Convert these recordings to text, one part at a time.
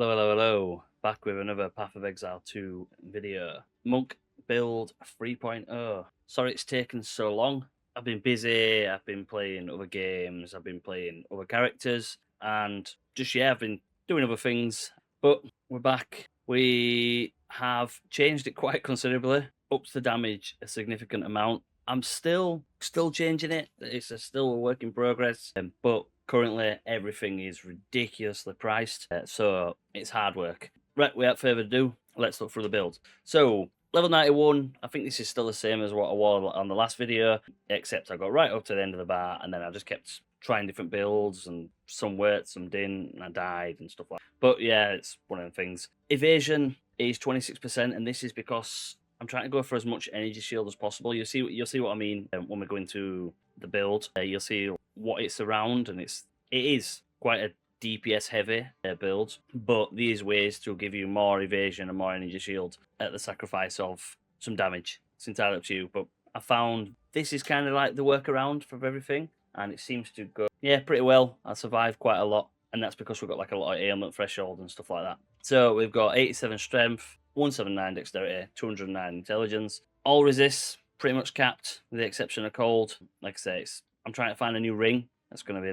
Hello, hello, hello. Back with another Path of Exile 2 video. Monk build 3.0. Sorry it's taken so long. I've been busy, I've been playing other games, I've been playing other characters, and I've been doing other things. But we're back. We have changed it quite considerably, ups the damage a significant amount. I'm still changing it. It's still a work in progress, but currently everything is ridiculously priced, so it's hard work. Right, without further ado, let's look through the build. So level 91, I think this is still the same as what I wore on the last video, except I got right up to the end of the bar, and then I just kept trying different builds, and some worked, some didn't, and I died and stuff like that. But yeah, it's one of the things. Evasion is 26%, and this is because I'm trying to go for as much energy shield as possible. You'll see what I mean when we go into the build. You'll see what it's around, and it is quite a DPS heavy build, but these ways to give you more evasion and more energy shield at the sacrifice of some damage. It's entirely up to you, but I found this is kind of like the workaround for everything, and it seems to go pretty well. I survived quite a lot, and that's because we've got like a lot of ailment threshold and stuff like that. So we've got 87 strength, 179 dexterity, 209 intelligence. All resists pretty much capped, with the exception of cold. Like I say, I'm trying to find a new ring. That's going to be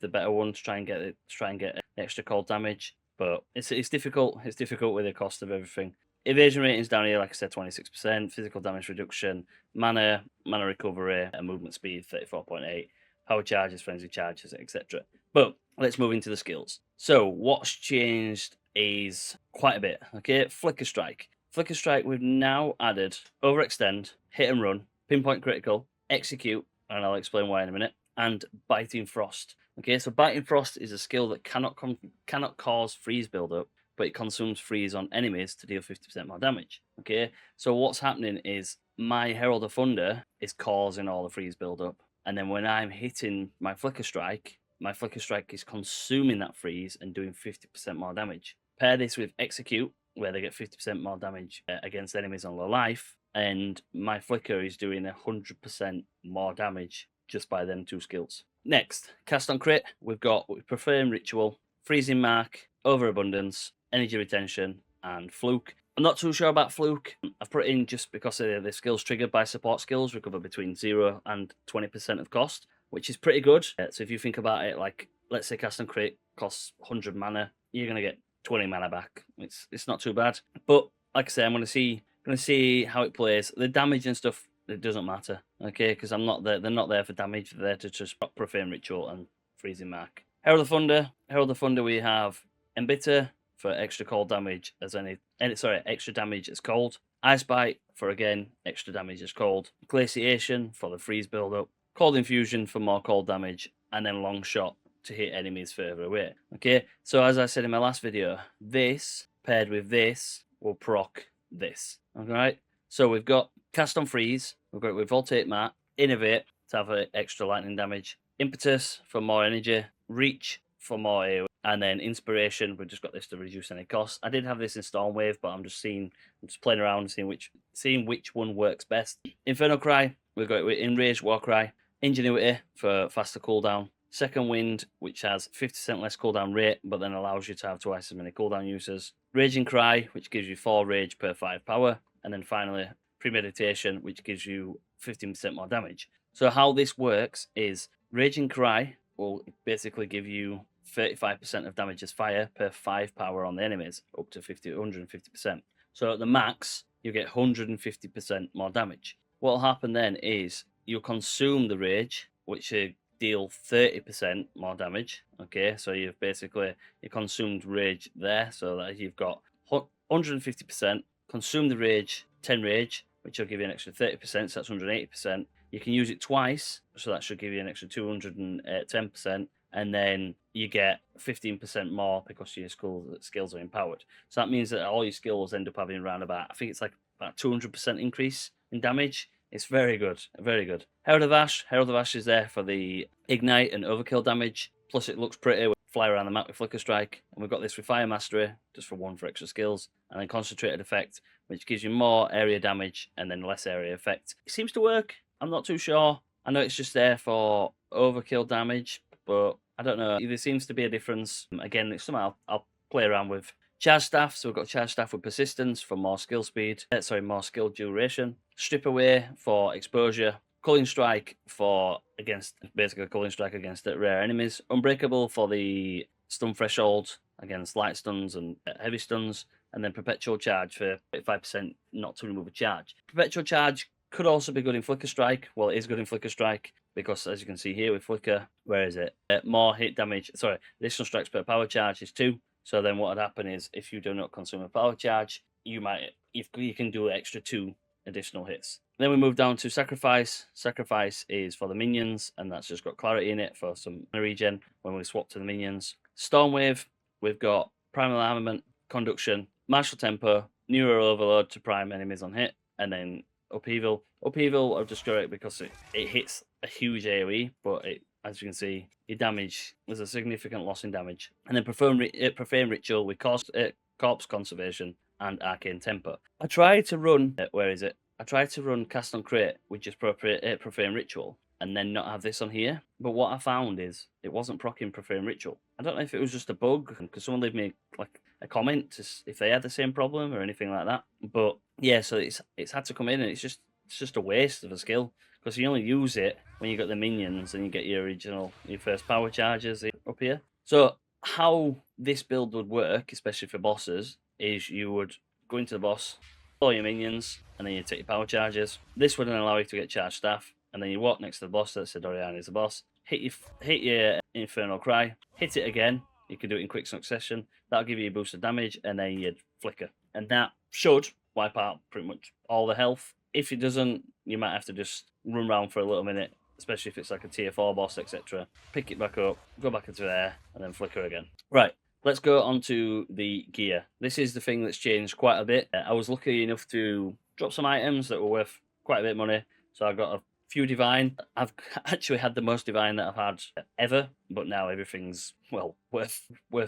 the better one to try and get extra cold damage. But it's difficult. It's difficult with the cost of everything. Evasion rating's down here, like I said, 26%. Physical damage reduction, mana recovery, and movement speed 34.8. Power charges, frenzy charges, etc. But let's move into the skills. So what's changed is quite a bit. Okay, Flicker Strike. Flicker Strike, we've now added Overextend, Hit and Run, Pinpoint Critical, Execute, and I'll explain why in a minute, and Biting Frost. Okay, so Biting Frost is a skill that cannot cause freeze buildup, but it consumes freeze on enemies to deal 50% more damage. Okay, so what's happening is my Herald of Thunder is causing all the freeze buildup, and then when I'm hitting my Flicker Strike is consuming that freeze and doing 50% more damage. Pair this with Execute, where they get 50% more damage against enemies on low life, and my Flicker is doing 100% more damage just by them two skills. Next, Cast on Crit, we've got Profane Ritual, Freezing Mark, Overabundance, Energy Retention, and Fluke. I'm not too sure about Fluke. I've put it in just because the skills triggered by support skills recover between 0 and 20% of cost, which is pretty good. So if you think about it, like, let's say Cast on Crit costs 100 mana, you're going to get 20 mana back. It's not too bad. But like I say, I'm going to see how it plays. The damage and stuff, it doesn't matter, okay? Because I'm not there. They're not there for damage. They're there to just Profane Ritual and Freezing Mark. Herald of Thunder. We have Embitter for extra cold damage as extra damage as cold. Ice Bite for again extra damage as cold. Glaciation for the freeze buildup. Cold Infusion for more cold damage, and then Long Shot to hit enemies further away. Okay, so as I said in my last video, this paired with this will proc this. Alright, so we've got Cast on Freeze, we've got Revoltate Mat, Innovate to have extra lightning damage, Impetus for more energy, Reach for more AoE, and then Inspiration, we've just got this to reduce any costs. I did have this in Stormwave, but I'm just playing around and seeing which one works best. Infernal Cry, we've got it with Enraged Warcry, Ingenuity for faster cooldown, Second Wind, which has 50% less cooldown rate, but then allows you to have twice as many cooldown uses, Raging Cry, which gives you 4 rage per 5 power, and then finally Premeditation, which gives you 15% more damage. So how this works is Raging Cry will basically give you 35% of damage as fire per 5 power on the enemies, up to 150%. So at the max, you get 150% more damage. What will happen then is you'll consume the rage, which deal 30% more damage. Okay, so you consumed rage there, so that you've got 150%, consume the rage, 10 rage, which will give you an extra 30%, so that's 180%. You can use it twice, so that should give you an extra 210%, and then you get 15% more because your skills are empowered. So that means that all your skills end up having around about, I think it's like about 200% increase in damage. It's very good, very good. Herald of Ash is there for the ignite and overkill damage. Plus it looks pretty. We fly around the map with Flicker Strike. And we've got this with Fire Mastery, just for 1 for extra skills. And then Concentrated Effect, which gives you more area damage and then less area effect. It seems to work. I'm not too sure. I know it's just there for overkill damage, but I don't know. There seems to be a difference. Again, it's something I'll play around with Charge staff, so we've got charge staff with persistence for more skill speed, more skill duration. Strip away for exposure. Culling strike for basically culling strike against rare enemies. Unbreakable for the stun threshold against light stuns and heavy stuns. And then perpetual charge for 5% not to remove a charge. Perpetual charge could also be good in flicker strike. Well, it is good in flicker strike because, as you can see here with flicker, where is it? More hit damage. Sorry, additional strikes per power charge is 2. So then what would happen is if you do not consume a power charge, you can do extra 2 additional hits. Then we move down to sacrifice. Sacrifice is for the minions, and that's just got clarity in it for some regen when we swap to the minions. Stormwave, we've got primal armament, conduction, martial tempo, neuro overload to prime enemies on hit, and then upheaval. Upheaval, I've just got it because it hits a huge AoE, but as you can see, there's a significant loss in damage. And then profane ritual with corpse conservation and arcane tempo. I tried to run I tried to run cast on crate with just profane ritual and then not have this on here. But what I found is it wasn't proccing profane ritual. I don't know if it was just a bug, because someone leave me like a comment if they had the same problem or anything like that. But yeah, so it's had to come in, and it's just a waste of a skill, because you only use it when you got the minions and you get your first power charges up here. So how this build would work, especially for bosses, is you would go into the boss, all your minions, and then you take your power charges. This would then allow you to get charge staff, and then you walk next to the boss. Let's say Dorian is the boss. Hit your Infernal Cry. Hit it again. You can do it in quick succession. That'll give you a boost of damage, and then you'd flicker. And that should wipe out pretty much all the health. If it doesn't, you might have to just run around for a little minute, especially if it's like a tier 4 boss, etc. Pick it back up, go back into there, and then flicker again. Right, let's go on to the gear. This is the thing that's changed quite a bit. I was lucky enough to drop some items that were worth quite a bit of money. So I got a few divine. I've actually had the most divine that I've had ever, but now everything's, well, worth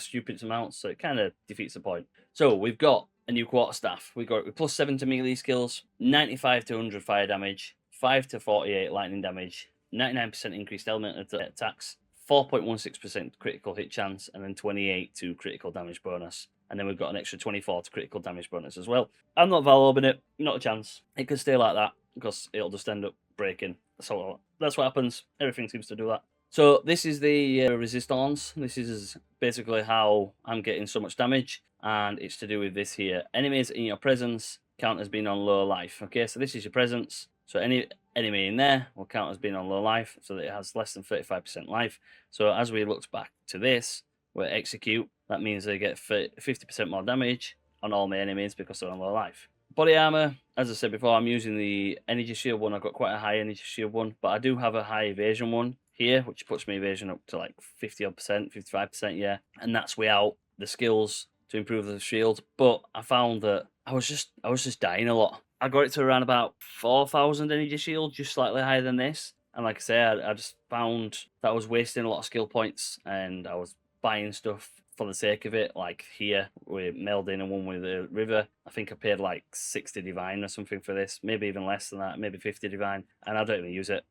stupid amounts, so it kind of defeats the point. So we've got a new quarterstaff. We got plus 7 to melee skills, 95 to 100 fire damage, 5 to 48 lightning damage, 99% increased element attacks, 4.16% critical hit chance, and then 28 to critical damage bonus. And then we've got an extra 24 to critical damage bonus as well. I'm not Val-orbing it, not a chance. It can stay like that because it'll just end up breaking. So that's what happens. Everything seems to do that. So this is the resistance. This is basically how I'm getting so much damage, and it's to do with this here. Enemies in your presence count as being on low life. Okay, so this is your presence. So any enemy in there will count as being on low life, so that it has less than 35% life. So as we looked back to this, we execute. That means they get 50% more damage on all my enemies because they're on low life. Body armor, as I said before, I'm using the energy shield one. I've got quite a high energy shield one, but I do have a high evasion one here, which puts my evasion up to like 50%, 55%, yeah. And that's without the skills to improve the shield. But I found that I was just dying a lot. I got it to around about 4,000 energy shield, just slightly higher than this. And like I say, I just found that I was wasting a lot of skill points, and I was buying stuff for the sake of it. Like here, we mailed in and one with the river. I think I paid like 60 divine or something for this, maybe even less than that, maybe 50 divine, and I don't even use it.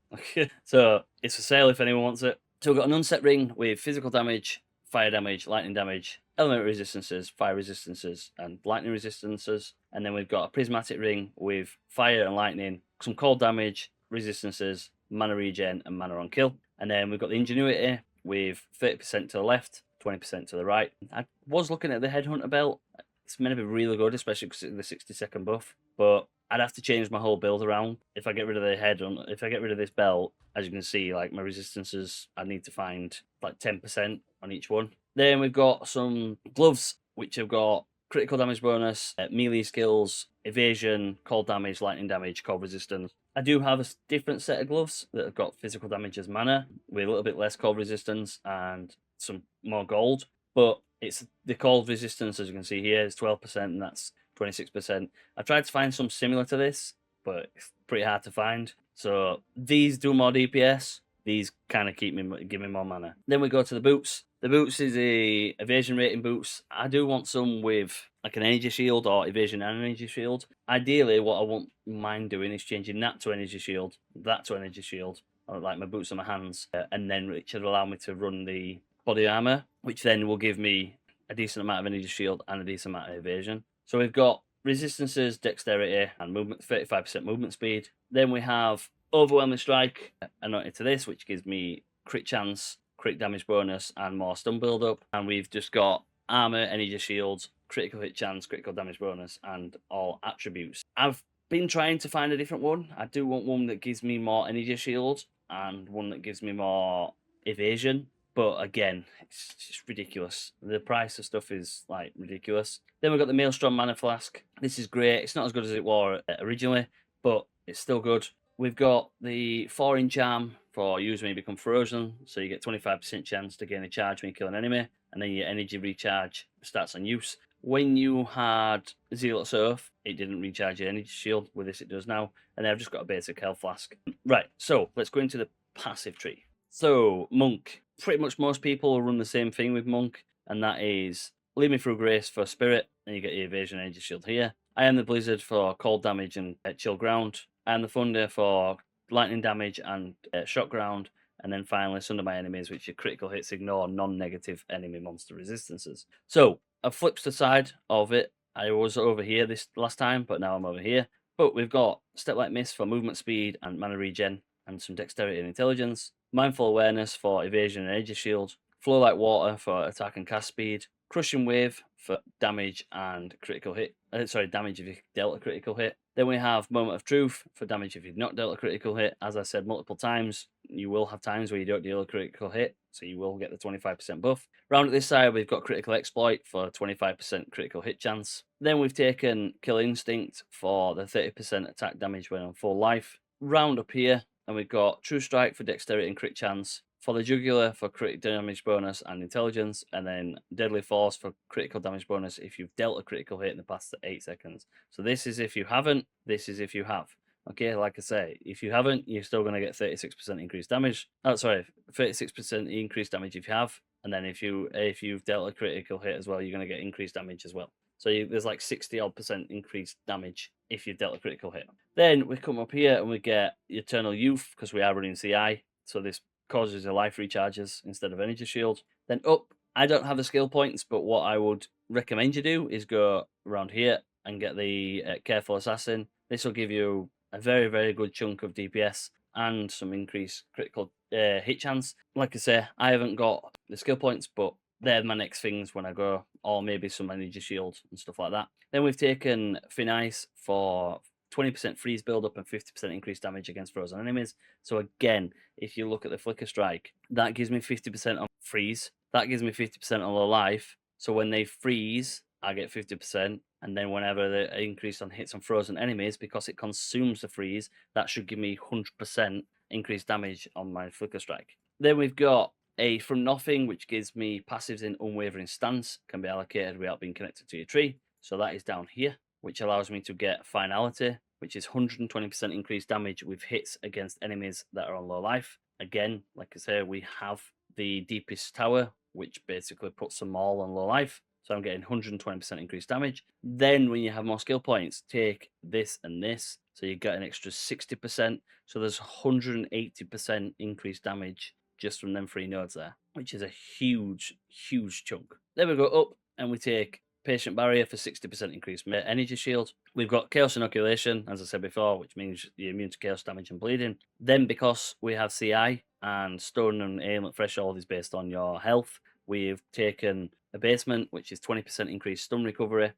So it's for sale if anyone wants it. So we've got an unset ring with physical damage, fire damage, lightning damage, element resistances, fire resistances, and lightning resistances. And then we've got a prismatic ring with fire and lightning, some cold damage, resistances, mana regen, and mana on kill. And then we've got the ingenuity with 30% to the left, 20% to the right. I was looking at the headhunter belt. It's meant to be really good, especially because it's the 60-second buff. But I'd have to change my whole build around if I get rid of the headhunt. If I get rid of this belt, as you can see, like my resistances, I need to find like 10% on each one. Then we've got some gloves, which have got critical damage bonus, melee skills, evasion, cold damage, lightning damage, cold resistance. I do have a different set of gloves that have got physical damage as mana, with a little bit less cold resistance and some more gold. But it's the cold resistance, as you can see here, is 12%, and that's 26%. I tried to find some similar to this, but it's pretty hard to find. So these do more DPS. These kind of give me more mana. Then we go to the boots. The boots is a evasion rating boots. I do want some with like an energy shield or evasion and energy shield. Ideally, what I won't mind doing is changing that to energy shield, that to energy shield, or like my boots on my hands, and then which would allow me to run the body armor, which then will give me a decent amount of energy shield, and a decent amount of evasion. So we've got resistances, dexterity, and movement, 35% movement speed. Then we have overwhelming strike, anointed to this, which gives me crit chance, crit damage bonus, and more stun build up. And we've just got armor, energy shields, critical hit chance, critical damage bonus, and all attributes. I've been trying to find a different one. I do want one that gives me more energy shield and one that gives me more evasion. But again, it's just ridiculous. The price of stuff is like ridiculous. Then we've got the Maelstrom Mana Flask. This is great. It's not as good as it was originally, but it's still good. We've got the 4-inch arm for use when you become frozen. So you get 25% chance to gain a charge when you kill an enemy. And then your energy recharge starts on use. When you had Zealot's Oath, it didn't recharge your energy shield. With this, it does now. And then I've just got a basic health flask. Right, so let's go into the passive tree. So, Monk. Pretty much most people will run the same thing with Monk, and that is Lead Me Through Grace for Spirit, and you get your Evasion Energy Shield here. I Am the Blizzard for Cold Damage and Chill Ground. I Am the Thunder for Lightning Damage and Shock Ground. And then finally, Sunder My Enemies, which are critical hits ignore non-negative enemy monster resistances. So, I've flipped the side of it. I was over here this last time, but now I'm over here. But we've got Step Like Mist for movement speed and mana regen, and some dexterity and intelligence. Mindful Awareness for evasion and energy shield. Flow Like Water for attack and cast speed. Crushing Wave for damage and critical hit. Damage if you dealt a critical hit. Then we have Moment of Truth for damage if you've not dealt a critical hit. As I said multiple times, you will have times where you don't deal a critical hit, so you will get the 25% buff. Round at this side, we've got Critical Exploit for 25% critical hit chance. Then we've taken Kill Instinct for the 30% attack damage when on full life. Round up here, and we've got True Strike for dexterity and crit chance. For the Jugular for crit damage bonus and intelligence. And then Deadly Force for critical damage bonus if you've dealt a critical hit in the past 8 seconds. So this is if you haven't, this is if you have. Okay, like I say, if you haven't, you're still going to get 36% increased damage. 36% increased damage if you have. And then if you've dealt a critical hit as well, you're going to get increased damage as well. So there's like 60% increased damage if you've dealt a critical hit. Then we come up here and we get Eternal Youth because we are running CI. So this causes your life recharges instead of energy shield. Then up, I don't have the skill points, but what I would recommend you do is go around here and get the Careful Assassin. This will give you a very, very good chunk of DPS and some increased critical hit chance. Like I say, I haven't got the skill points, but they're my next things when I go, or maybe some energy shield and stuff like that. Then we've taken Thin Ice for 20% freeze build-up and 50% increased damage against frozen enemies. So again, if you look at the Flicker Strike, that gives me 50% on freeze. That gives me 50% on low life. So when they freeze, I get 50%. And then whenever they increase on hits on frozen enemies, because it consumes the freeze, that should give me 100% increased damage on my Flicker Strike. Then we've got a From Nothing, which gives me passives in Unwavering Stance, can be allocated without being connected to your tree. So that is down here, which allows me to get Finality, which is 120% increased damage with hits against enemies that are on low life. Again, like I say, we have the Deepest Tower, which basically puts them all on low life. So I'm getting 120% increased damage. Then when you have more skill points, take this and this. So you get an extra 60%. So there's 180% increased damage just from them 3 nodes there, which is a huge, huge chunk. Then we go up and we take Patient Barrier for 60% increased energy shield. We've got Chaos Inoculation, as I said before, which means you're immune to chaos damage and bleeding. Then because we have CI and Stone and Ailment Threshold is based on your health, we've taken Abasement, which is 20% increased stun recovery,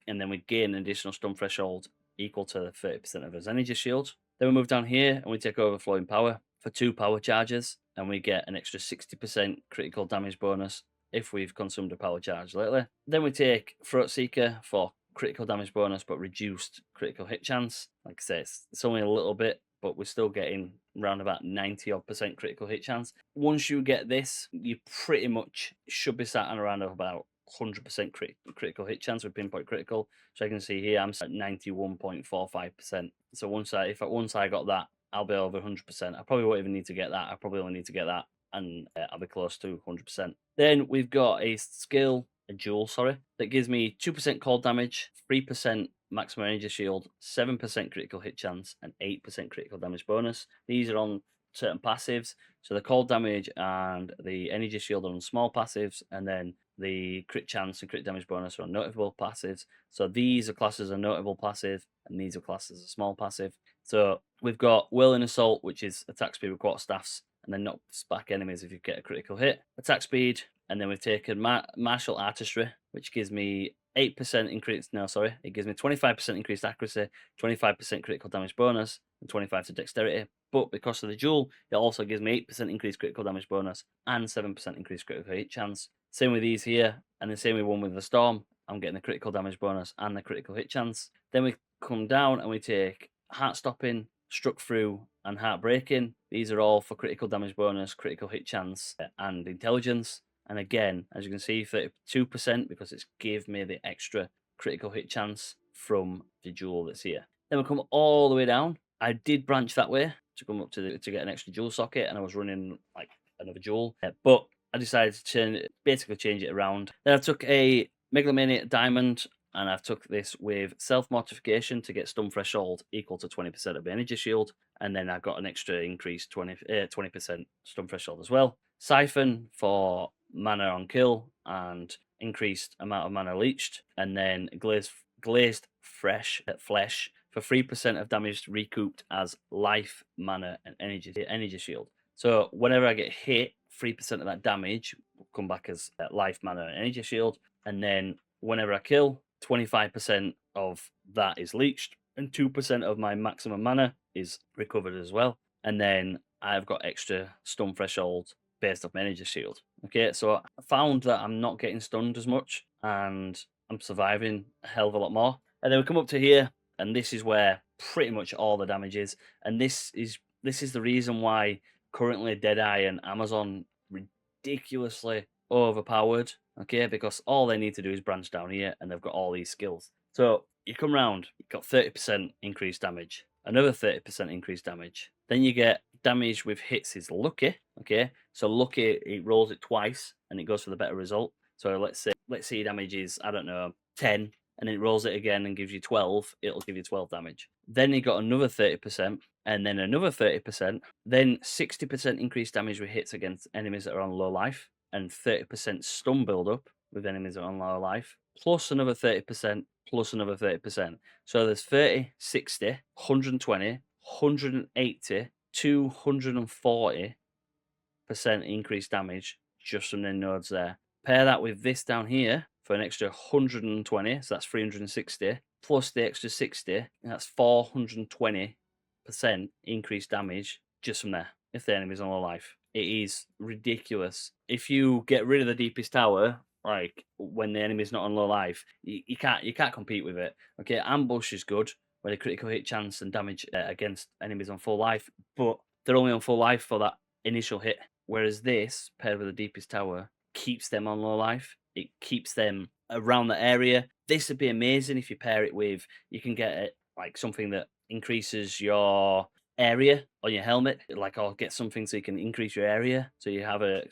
and then we gain an additional stun threshold equal to 30% of his energy shield. Then we move down here and we take Overflowing Power for 2 power charges, and we get an extra 60% critical damage bonus if we've consumed a power charge lately. Then we take Throat Seeker for critical damage bonus but reduced critical hit chance. Like I say, it's only a little bit, but we're still getting around about 90% critical hit chance. Once you get this, you pretty much should be sat on around about 100% critical hit chance with Pinpoint Critical. So you can see here I'm at 91.45%. So once I got that, I'll be over 100%. I probably won't even need to get that. I probably only need to get that, and I'll be close to 100%. Then we've got a jewel, that gives me 2% cold damage, 3% maximum energy shield, 7% critical hit chance, and 8% critical damage bonus. These are on certain passives. So the cold damage and the energy shield are on small passives, and then the crit chance and crit damage bonus are notable passives. So these are classes a notable passive, and these are classes a small passive. So we've got Whirling Assault, which is attack speed with quarterstaffs, and then knocks back enemies if you get a critical hit. Attack speed, and then we've taken Martial Artistry, which gives me 8% increase. No, sorry, it gives me 25% increased accuracy, 25% critical damage bonus, and 25 to dexterity. But because of the duel, it also gives me 8% increased critical damage bonus and 7% increased critical hit chance. Same with these here, and the same with one with the Storm. I'm getting the critical damage bonus and the critical hit chance. Then we come down and we take Heart Stopping, Struck Through, and Heartbreaking. These are all for critical damage bonus, critical hit chance, and intelligence. And again, as you can see, 32% because it's gave me the extra critical hit chance from the jewel that's here. Then we come all the way down. I did branch that way to come up to get an extra jewel socket, and I was running like another jewel, but I decided to basically change it around. Then I took a Megalomaniac Diamond, and I've took this with self-mortification to get stun threshold equal to 20% of energy shield, and then I got an extra increased 20% stun threshold as well. Siphon for mana on kill and increased amount of mana leached, and then glazed flesh for 3% of damage recouped as life, mana, and energy shield. So whenever I get hit, 3% of that damage will come back as life, mana, and energy shield. And then whenever I kill, 25% of that is leached, and 2% of my maximum mana is recovered as well. And then I've got extra stun threshold based off my energy shield. Okay, so I found that I'm not getting stunned as much, and I'm surviving a hell of a lot more. And then we come up to here, and this is where pretty much all the damage is. And this is the reason why currently Deadeye and Amazon ridiculously overpowered. Okay, because all they need to do is branch down here, and they've got all these skills. So you come round, you've got 30% increased damage, another 30% increased damage. Then you get damage with hits is lucky. Okay, so lucky, it rolls it twice and it goes for the better result. So let's say damage is, I don't know, 10, and it rolls it again and gives you 12, it'll give you 12 damage. Then you got another 30%, and then another 30%, then 60% increased damage with hits against enemies that are on low life, and 30% stun build up with enemies that are on low life, plus another 30%, plus another 30%. So there's 30, 60, 120, 180, 240% increased damage just from the nodes there. Pair that with this down here for an extra 120, so that's 360, plus the extra 60, that's 420% increased damage just from there, if the enemy's on low life. It is ridiculous. If you get rid of the deepest tower, like when the enemy's not on low life, you can't compete with it. Okay, ambush is good, where the critical hit chance and damage against enemies on full life, but they're only on full life for that initial hit. Whereas this, paired with the deepest tower, keeps them on low life. It keeps them around the area. This would be amazing if you pair it with, you can get it like something that increases your area on your helmet, like, or get something so you can increase your area, so you have a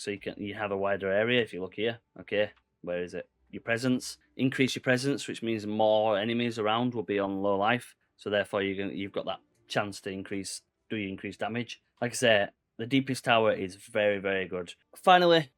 wider area. If you look here, okay, where is it? Your presence, increase your presence, which means more enemies around will be on low life, so therefore you've got that chance to increase damage. Like I said, the deepest tower is very, very good. Finally,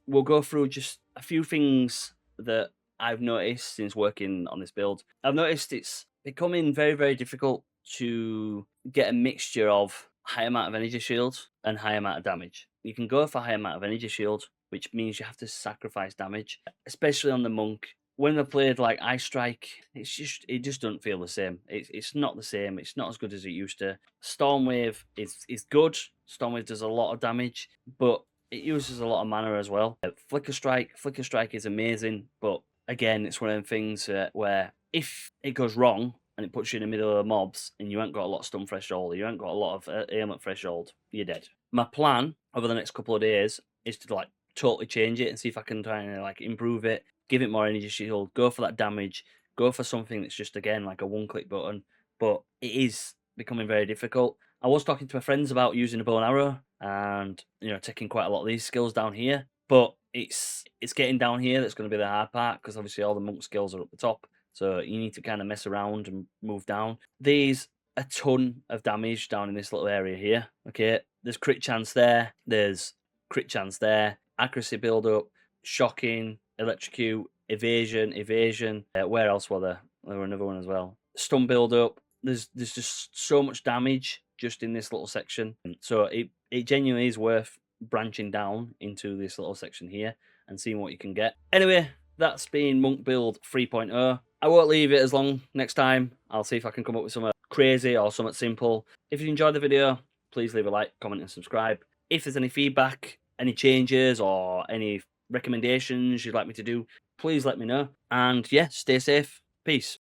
we'll go through just a few things that I've noticed since working on this build. I've noticed it's becoming very, very difficult to get a mixture of high amount of energy shield and high amount of damage. You can go for high amount of energy shield, which means you have to sacrifice damage, especially on the monk. When I played like Ice Strike, it just doesn't feel the same. It's not the same. It's not as good as it used to. Stormwave is good. Stormwave does a lot of damage, but it uses a lot of mana as well. Flicker Strike is amazing, but again, it's one of them things where if it goes wrong and it puts you in the middle of the mobs and you ain't got a lot of stun threshold, or you ain't got a lot of ailment threshold, you're dead. My plan over the next couple of days is to like totally change it and see if I can try and like improve it, give it more energy shield, go for that damage, go for something that's just again like a one-click button. But it is becoming very difficult. I was talking to my friends about using a bow and arrow and taking quite a lot of these skills down here, but it's getting down here that's going to be the hard part, because obviously all the monk skills are up the top, so you need to kind of mess around and move down. There's a ton of damage down in this little area here. Okay, there's crit chance there, there's crit chance there, accuracy build up, shocking, electrocute, evasion. Where else were there? There were another one as well. Stun build up. There's just so much damage just in this little section. So it genuinely is worth branching down into this little section here and seeing what you can get. Anyway, that's been Monk Build 3.0. I won't leave it as long next time. I'll see if I can come up with something crazy or something simple. If you enjoyed the video, please leave a like, comment, and subscribe. If there's any feedback, any changes, or any recommendations you'd like me to do, please let me know. And yeah, stay safe. Peace.